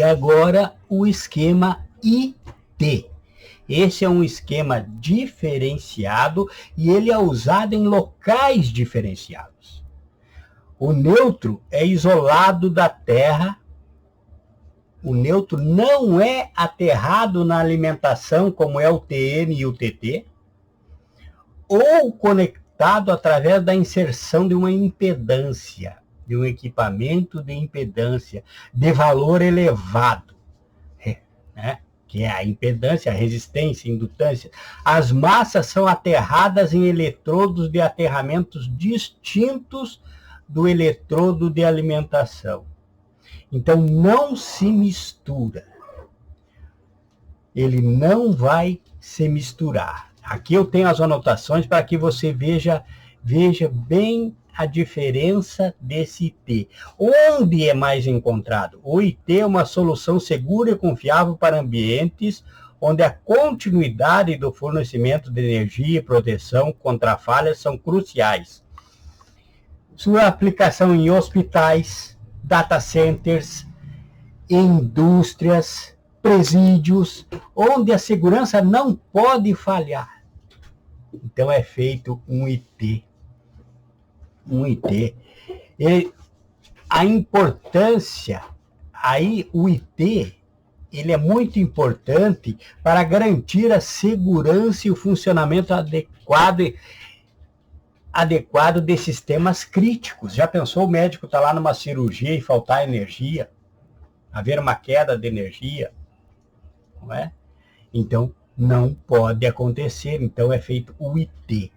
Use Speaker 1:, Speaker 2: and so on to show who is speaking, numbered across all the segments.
Speaker 1: E agora o esquema IT. Esse é um esquema diferenciado e ele é usado em locais diferenciados. O neutro é isolado da Terra. O neutro não é aterrado na alimentação, como é o TN e o TT, ou conectado através da inserção de uma impedância, de um equipamento de impedância de valor elevado, né? Que é a impedância, a resistência, a indutância. As massas são aterradas em eletrodos de aterramentos distintos do eletrodo de alimentação. Então, não se mistura. Ele não vai se misturar. Aqui eu tenho as anotações para que você veja bem a diferença desse IT. Onde é mais encontrado? O IT é uma solução segura e confiável para ambientes onde a continuidade do fornecimento de energia e proteção contra falhas são cruciais. Sua aplicação em hospitais, data centers, indústrias, presídios, onde a segurança não pode falhar. Então é feito um IT. Um IT. E a importância, aí o IT, ele é muito importante para garantir a segurança e o funcionamento adequado de sistemas críticos. Já pensou o médico estar lá numa cirurgia e faltar energia? Haver uma queda de energia? Não é? Então, não pode acontecer. Então, é feito o IT.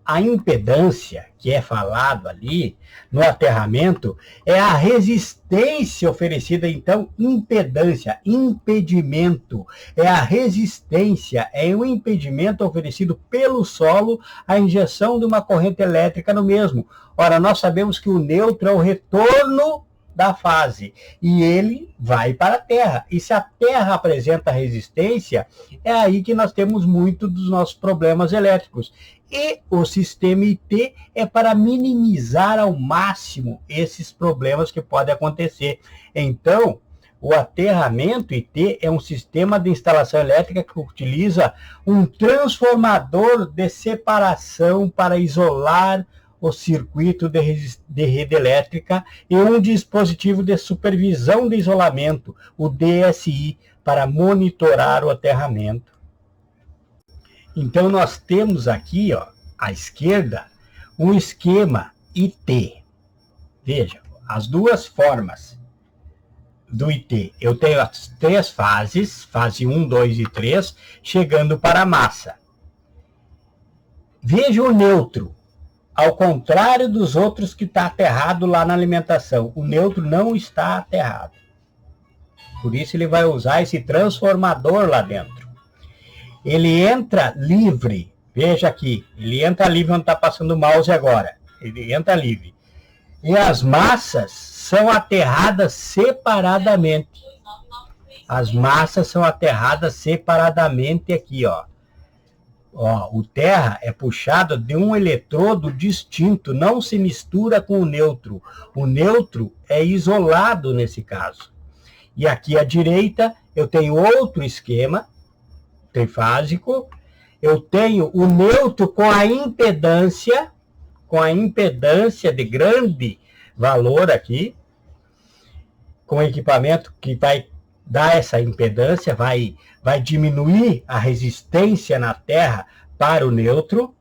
Speaker 1: A impedância, que é falado ali, no aterramento, é a resistência oferecida, então, impedância, impedimento. É a resistência, é o impedimento oferecido pelo solo à injeção de uma corrente elétrica no mesmo. Ora, nós sabemos que o neutro é o retorno da fase, e ele vai para a Terra. E se a Terra apresenta resistência, é aí que nós temos muito dos nossos problemas elétricos. E o sistema IT é para minimizar ao máximo esses problemas que podem acontecer. Então, o aterramento IT é um sistema de instalação elétrica que utiliza um transformador de separação para isolar o circuito de rede elétrica e um dispositivo de supervisão de isolamento, o DSI, para monitorar o aterramento. Então, nós temos aqui, ó, à esquerda, um esquema IT. Veja, as duas formas do IT. Eu tenho as três fases, fase 1, 2 e 3, chegando para a massa. Veja o neutro. Ao contrário dos outros que está aterrado lá na alimentação, o neutro não está aterrado. Por isso ele vai usar esse transformador lá dentro. Ele entra livre. Veja aqui, ele entra livre onde está passando o mouse agora. Ele entra livre. E as massas são aterradas separadamente. As massas são aterradas separadamente aqui, ó. Ó, o terra é puxado de um eletrodo distinto, não se mistura com o neutro. O neutro é isolado nesse caso. E aqui à direita eu tenho outro esquema trifásico. Eu tenho o neutro com a impedância de grande valor aqui, com equipamento que vai dar essa impedância, vai diminuir a resistência na Terra para o neutro.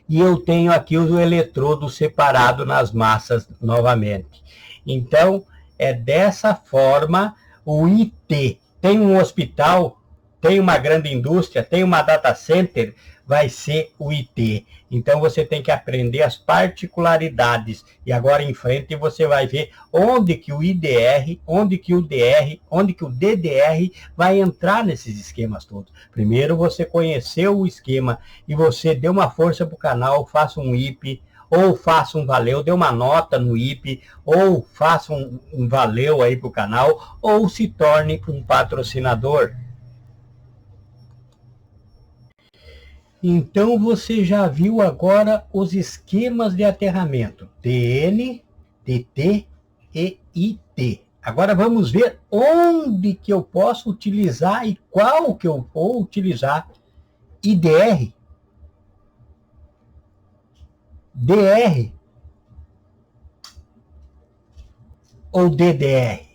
Speaker 1: E eu tenho aqui o eletrodo separado nas massas novamente. Então, é dessa forma o IT. Tem um hospital, tem uma grande indústria, tem uma data center, vai ser o IT. Então você tem que aprender as particularidades. E agora em frente você vai ver onde que o IDR, onde que o DR, onde que o DDR vai entrar nesses esquemas todos. Primeiro você conheceu o esquema e você deu uma força para o canal, faça um IP, ou faça um valeu, dê uma nota no IP, ou faça um valeu aí para o canal, ou se torne um patrocinador. Então, você já viu agora os esquemas de aterramento, TN, TT e IT. Agora vamos ver onde que eu posso utilizar e qual que eu vou utilizar. IDR, DR ou DDR.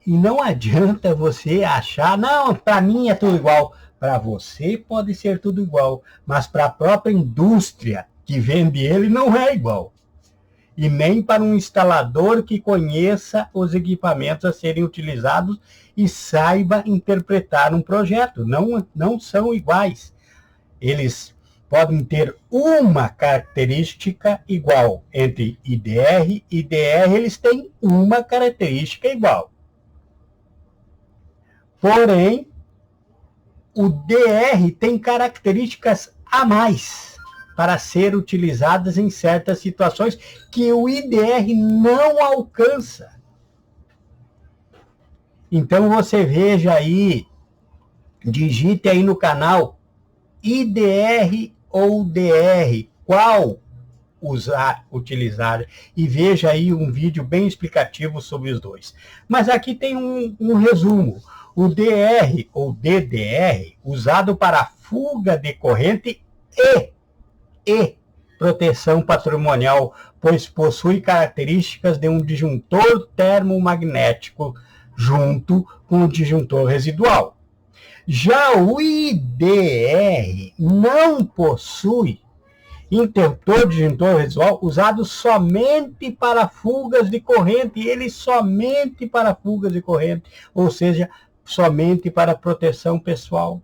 Speaker 1: E não adianta você achar, não, para mim é tudo igual. Para você pode ser tudo igual, mas para a própria indústria que vende ele não é igual. E nem para um instalador que conheça os equipamentos a serem utilizados e saiba interpretar um projeto. Não são iguais. Eles podem ter uma característica igual. Entre IDR e DR, eles têm uma característica igual. Porém, o DR tem características a mais para ser utilizadas em certas situações que o IDR não alcança. Então você veja aí, digite aí no canal IDR ou DR, qual utilizar, e veja aí um vídeo bem explicativo sobre os dois. Mas aqui tem um resumo. O DR ou DDR, usado para fuga de corrente e proteção patrimonial, pois possui características de um disjuntor termomagnético junto com o disjuntor residual. Já o IDR não possui interruptor disjuntor residual usado somente para fugas de corrente, ele somente para fugas de corrente, ou seja, somente para proteção pessoal.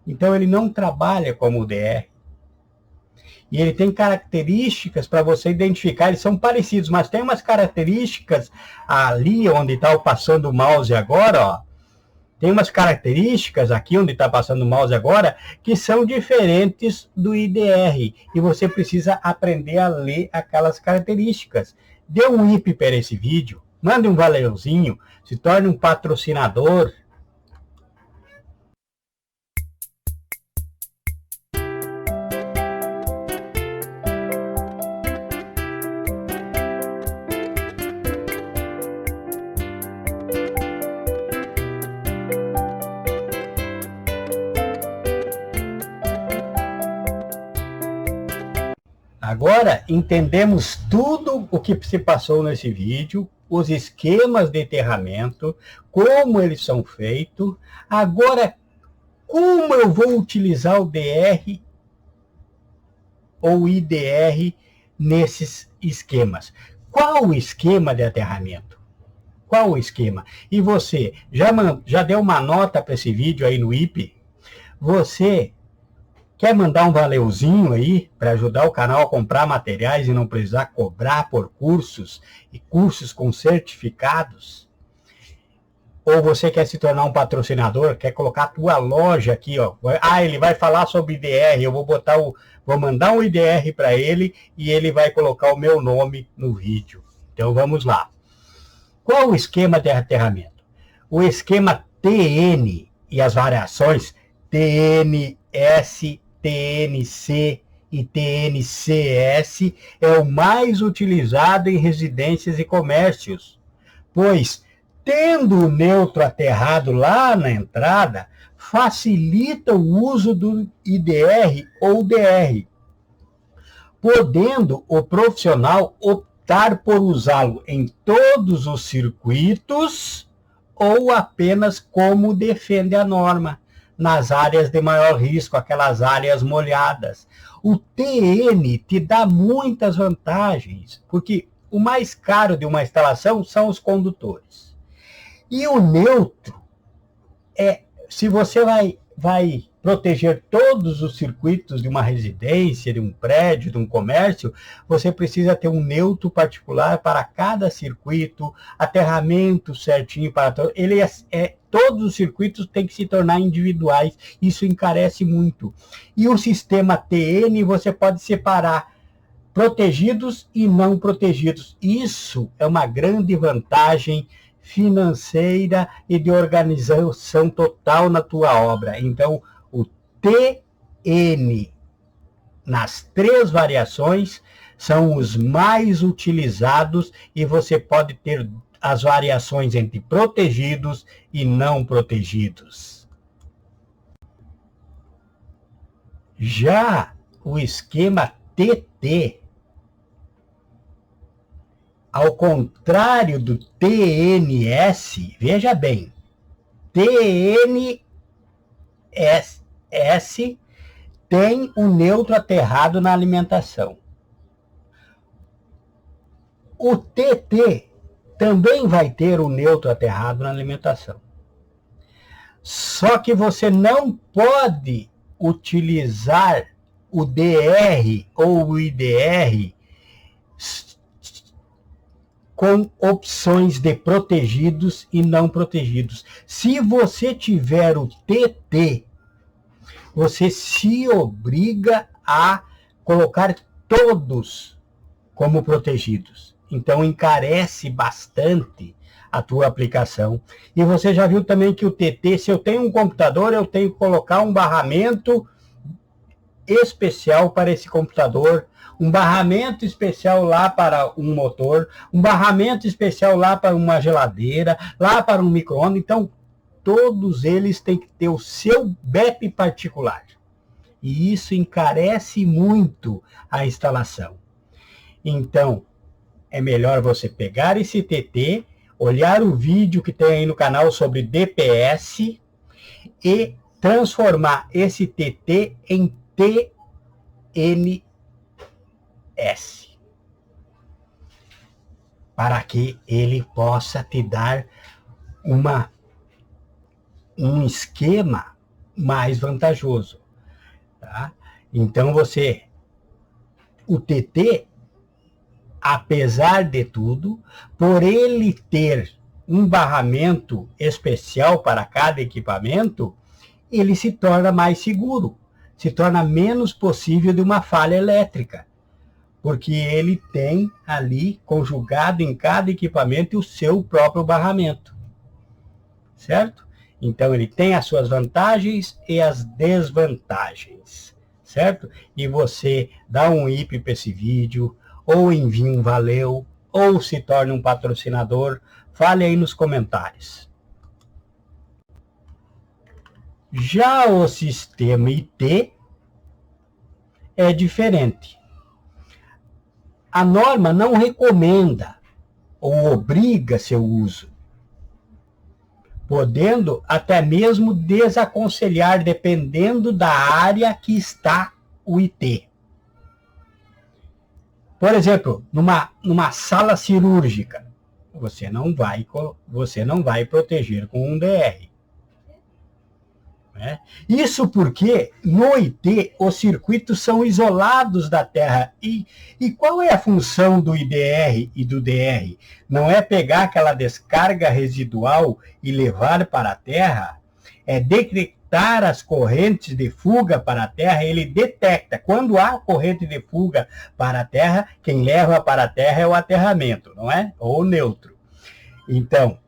Speaker 1: Então ele não trabalha como o DR. E ele tem características para você identificar, eles são parecidos, mas tem umas características ali onde está passando o mouse agora, ó. Tem umas características aqui onde está passando o mouse agora que são diferentes do IDR. E você precisa aprender a ler aquelas características. Dê um IP para esse vídeo, mande um valeuzinho, se torne um patrocinador. Agora entendemos tudo o que se passou nesse vídeo, os esquemas de enterramento, como eles são feitos. Agora, como eu vou utilizar o DR ou IDR nesses esquemas? Qual o esquema de aterramento? Qual o esquema? E você já deu uma nota para esse vídeo aí no IP? Você quer mandar um valeuzinho aí para ajudar o canal a comprar materiais e não precisar cobrar por cursos e cursos com certificados? Ou você quer se tornar um patrocinador, quer colocar a tua loja aqui, ó. Ah, ele vai falar sobre IDR, eu vou mandar um IDR para ele e ele vai colocar o meu nome no vídeo. Então vamos lá. Qual o esquema de aterramento? O esquema TN e as variações TNS, TNC e TNCS é o mais utilizado em residências e comércios, pois, tendo o neutro aterrado lá na entrada, facilita o uso do IDR ou DR, podendo o profissional optar por usá-lo em todos os circuitos ou apenas como defende a norma, nas áreas de maior risco, aquelas áreas molhadas. O TN te dá muitas vantagens, porque o mais caro de uma instalação são os condutores. E o neutro, se você vai proteger todos os circuitos de uma residência, de um prédio, de um comércio, você precisa ter um neutro particular para cada circuito, aterramento certinho para todo. Todos os circuitos têm que se tornar individuais, isso encarece muito. E o sistema TN você pode separar protegidos e não protegidos. Isso é uma grande vantagem financeira e de organização total na tua obra. Então, o TN, nas 3 variações, são os mais utilizados e você pode ter as variações entre protegidos e não protegidos. Já o esquema TT, ao contrário do TNS, veja bem, TNS tem um neutro aterrado na alimentação. O TT também vai ter um neutro aterrado na alimentação. Só que você não pode utilizar o DR ou o IDR com opções de protegidos e não protegidos. Se você tiver o TT, você se obriga a colocar todos como protegidos. Então encarece bastante a tua aplicação. E você já viu também que o TT, se eu tenho um computador, eu tenho que colocar um barramento especial para esse computador, um barramento especial lá para um motor, um barramento especial lá para uma geladeira, lá para um micro-ondas. Então, todos eles têm que ter o seu BEP particular. E isso encarece muito a instalação. Então, é melhor você pegar esse TT, olhar o vídeo que tem aí no canal sobre DPS e transformar esse TT em TNS, para que ele possa te dar um esquema mais vantajoso. Tá? Então o TT, apesar de tudo, por ele ter um barramento especial para cada equipamento, ele se torna mais seguro, se torna menos possível de uma falha elétrica, porque ele tem ali conjugado em cada equipamento o seu próprio barramento, certo? Então ele tem as suas vantagens e as desvantagens, certo? E você dá um IP para esse vídeo, ou envie um valeu, ou se torne um patrocinador, fale aí nos comentários. Já o sistema IT é diferente. A norma não recomenda ou obriga seu uso, podendo até mesmo desaconselhar, dependendo da área que está o IT. Por exemplo, numa sala cirúrgica, você não vai proteger com um DR. Né? Isso porque no IT os circuitos são isolados da terra. E qual é a função do IDR e do DR? Não é pegar aquela descarga residual e levar para a terra? É detectar as correntes de fuga para a terra. Ele detecta. Quando há corrente de fuga para a terra, quem leva para a terra é o aterramento, não é? Ou o neutro. Então,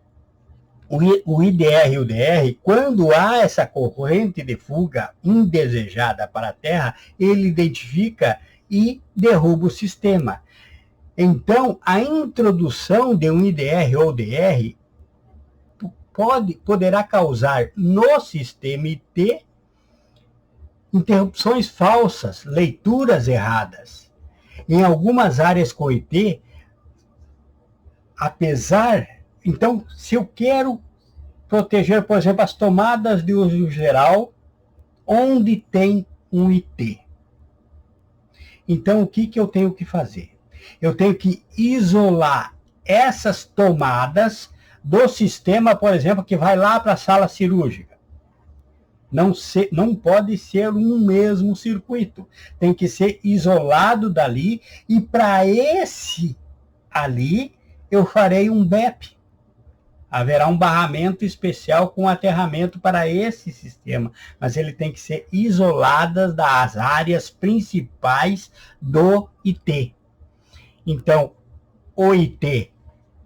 Speaker 1: o IDR e o DR, quando há essa corrente de fuga indesejada para a terra, ele identifica e derruba o sistema. Então, a introdução de um IDR ou DR poderá causar no sistema IT interrupções falsas, leituras erradas. Em algumas áreas com IT, então, se eu quero proteger, por exemplo, as tomadas de uso geral, onde tem um IT. Então, o que eu tenho que fazer? Eu tenho que isolar essas tomadas do sistema, por exemplo, que vai lá para a sala cirúrgica. Não pode ser um mesmo circuito. Tem que ser isolado dali, e para esse ali, eu farei um BEP. Haverá um barramento especial com aterramento para esse sistema, mas ele tem que ser isolado das áreas principais do IT. Então, o IT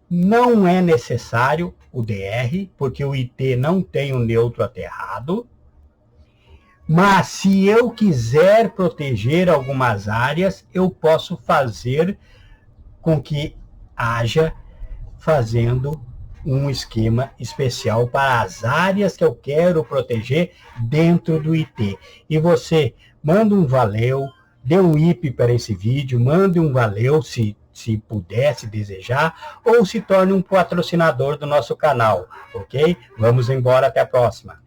Speaker 1: não é necessário o DR, porque o IT não tem um neutro aterrado, mas se eu quiser proteger algumas áreas, eu posso fazer com que haja fazendo um esquema especial para as áreas que eu quero proteger dentro do IT. E você manda um valeu, dê um IP para esse vídeo, mande um valeu se puder, se desejar, ou se torne um patrocinador do nosso canal, ok? Vamos embora, até a próxima.